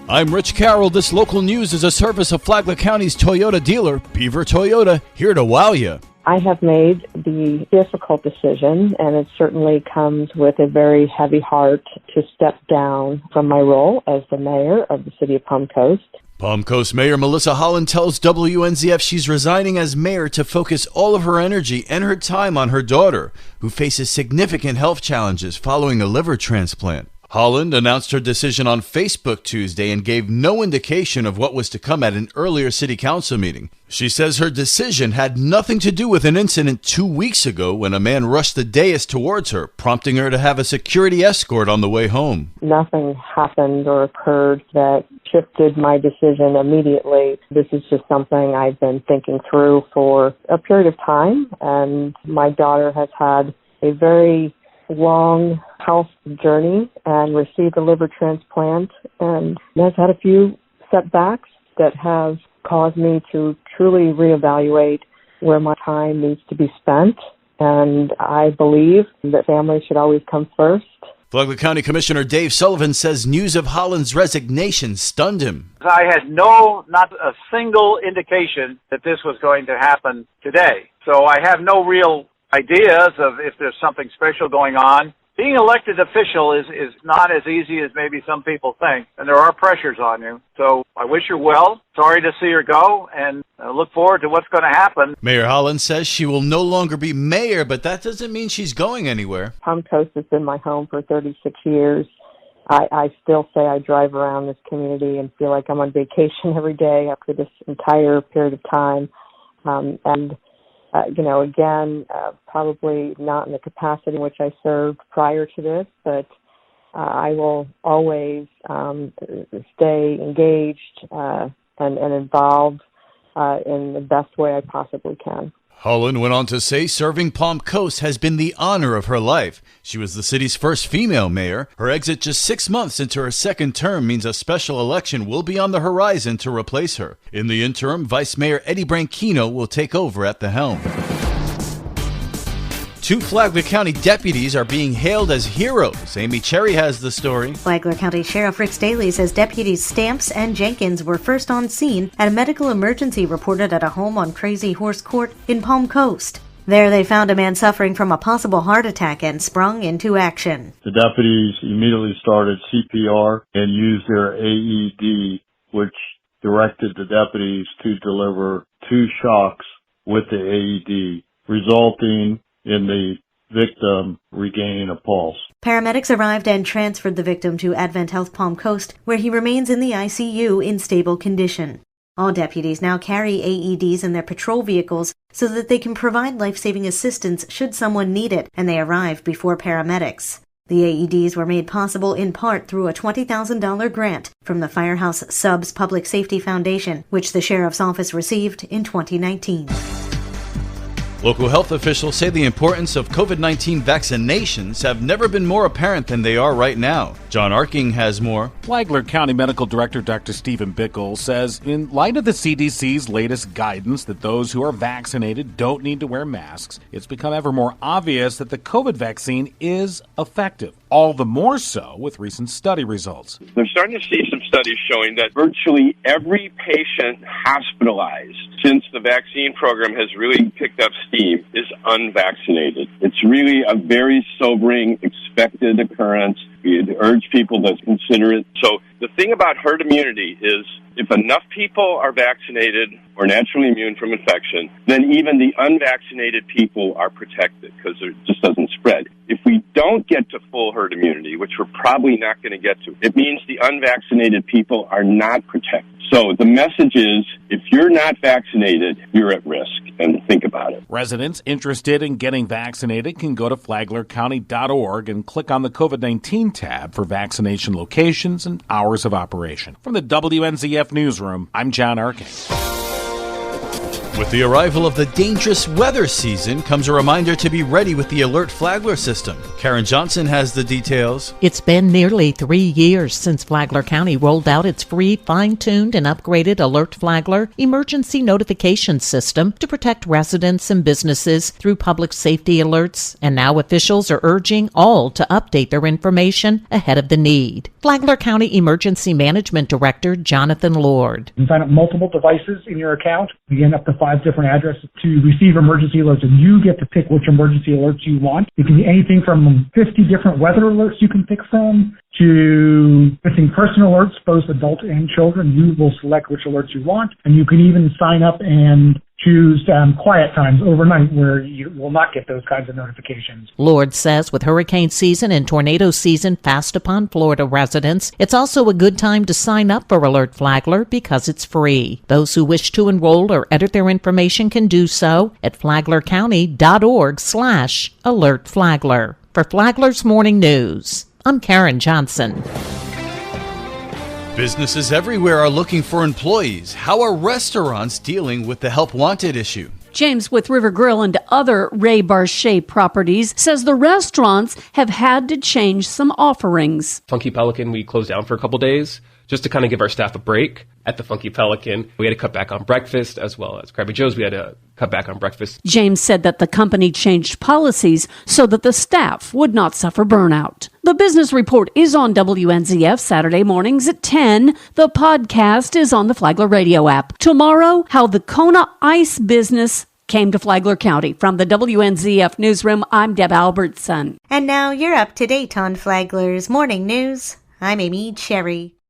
I'm Rich Carroll. This local news is a service of Flagler County's Toyota dealer, Beaver Toyota, here to wow you. I have made the difficult decision, and it certainly comes with a very heavy heart, to step down from my role as the mayor of the city of Palm Coast. Palm Coast Mayor Melissa Holland tells WNZF she's resigning as mayor to focus all of her energy and her time on her daughter, who faces significant health challenges following a liver transplant. Holland announced her decision on Facebook Tuesday and gave no indication of what was to come at an earlier city council meeting. She says her decision had nothing to do with an incident 2 weeks ago when a man rushed the dais towards her, prompting her to have a security escort on the way home. Nothing happened or occurred that shifted my decision immediately. This is just something I've been thinking through for a period of time, and my daughter has had a very long health journey and received a liver transplant, and has had a few setbacks that have caused me to truly reevaluate where my time needs to be spent. And I believe that family should always come first. Flagler County Commissioner Dave Sullivan says news of Holland's resignation stunned him. I had not a single indication that this was going to happen today. So I have no real ideas of if there's something special going on. Being elected official is not as easy as maybe some people think, and there are pressures on you. So I wish her well. Sorry to see her go, and look forward to what's going to happen. Mayor Holland says she will no longer be mayor, but that doesn't mean she's going anywhere. Palm Coast has been my home for 36 years. I still say I drive around this community and feel like I'm on vacation every day after this entire period of time. Probably not in the capacity in which I served prior to this, but I will always stay engaged and involved in the best way I possibly can. Holland went on to say serving Palm Coast has been the honor of her life. She was the city's first female mayor. Her exit just 6 months into her second term means a special election will be on the horizon to replace her. In the interim, Vice Mayor Eddie Branchino will take over at the helm. 2 Flagler County deputies are being hailed as heroes. Amy Cherry has the story. Flagler County Sheriff Rick Staley says deputies Stamps and Jenkins were first on scene at a medical emergency reported at a home on Crazy Horse Court in Palm Coast. There they found a man suffering from a possible heart attack and sprung into action. The deputies immediately started CPR and used their AED, which directed the deputies to deliver 2 shocks with the AED, resulting in the victim regaining a pulse. Paramedics arrived and transferred the victim to Advent Health Palm Coast, where he remains in the ICU in stable condition. All deputies now carry AEDs in their patrol vehicles so that they can provide life-saving assistance should someone need it, and they arrive before paramedics. The AEDs were made possible in part through a $20,000 grant from the Firehouse Subs Public Safety Foundation, which the Sheriff's Office received in 2019. Local health officials say the importance of COVID-19 vaccinations have never been more apparent than they are right now. John Arking has more. Flagler County Medical Director Dr. Stephen Bickle says in light of the CDC's latest guidance that those who are vaccinated don't need to wear masks, it's become ever more obvious that the COVID vaccine is effective. All the more so with recent study results. They're starting to see some studies showing that virtually every patient hospitalized since the vaccine program has really picked up steam is unvaccinated. It's really a very sobering, expected occurrence. We urge people to consider it. So the thing about herd immunity is if enough people are vaccinated or naturally immune from infection, then even the unvaccinated people are protected because it just doesn't spread. If we don't get to full herd immunity, which we're probably not going to get to, it means the unvaccinated people are not protected. So the message is, if you're not vaccinated, you're at risk, and think about it. Residents interested in getting vaccinated can go to flaglercounty.org and click on the COVID-19 tab for vaccination locations and hours of operation. From the WNZF Newsroom, I'm John Arkin. With the arrival of the dangerous weather season comes a reminder to be ready with the Alert Flagler system. Karen Johnson has the details. It's been nearly 3 years since Flagler County rolled out its free, fine-tuned, and upgraded Alert Flagler emergency notification system to protect residents and businesses through public safety alerts, and now officials are urging all to update their information ahead of the need. Flagler County Emergency Management Director Jonathan Lord. You can sign up multiple devices in your account. You get up to 5 different addresses to receive emergency alerts, and you get to pick which emergency alerts you want. It can be anything from 50 different weather alerts you can pick from to missing person alerts, both adult and children. You will select which alerts you want, and you can even sign up and choose quiet times overnight where you will not get those kinds of notifications. Lord says with hurricane season and tornado season fast upon Florida residents, it's also a good time to sign up for Alert Flagler because it's free. Those who wish to enroll or edit their information can do so at flaglercounty.org/alertflagler. For Flagler's Morning News, I'm Karen Johnson. Businesses everywhere are looking for employees. How are restaurants dealing with the help wanted issue? James with River Grill and other Ray Barchet properties says the restaurants have had to change some offerings. Funky Pelican, we closed down for a couple days just to kind of give our staff a break. At the Funky Pelican, we had to cut back on breakfast, as well as Krabby Joe's, we had to cut back on breakfast. James said that the company changed policies so that the staff would not suffer burnout. The Business Report is on WNZF Saturday mornings at 10. The podcast is on the Flagler Radio app. Tomorrow, how the Kona ice business came to Flagler County. From the WNZF Newsroom, I'm Deb Albertson. And now you're up to date on Flagler's morning news. I'm Amy Cherry.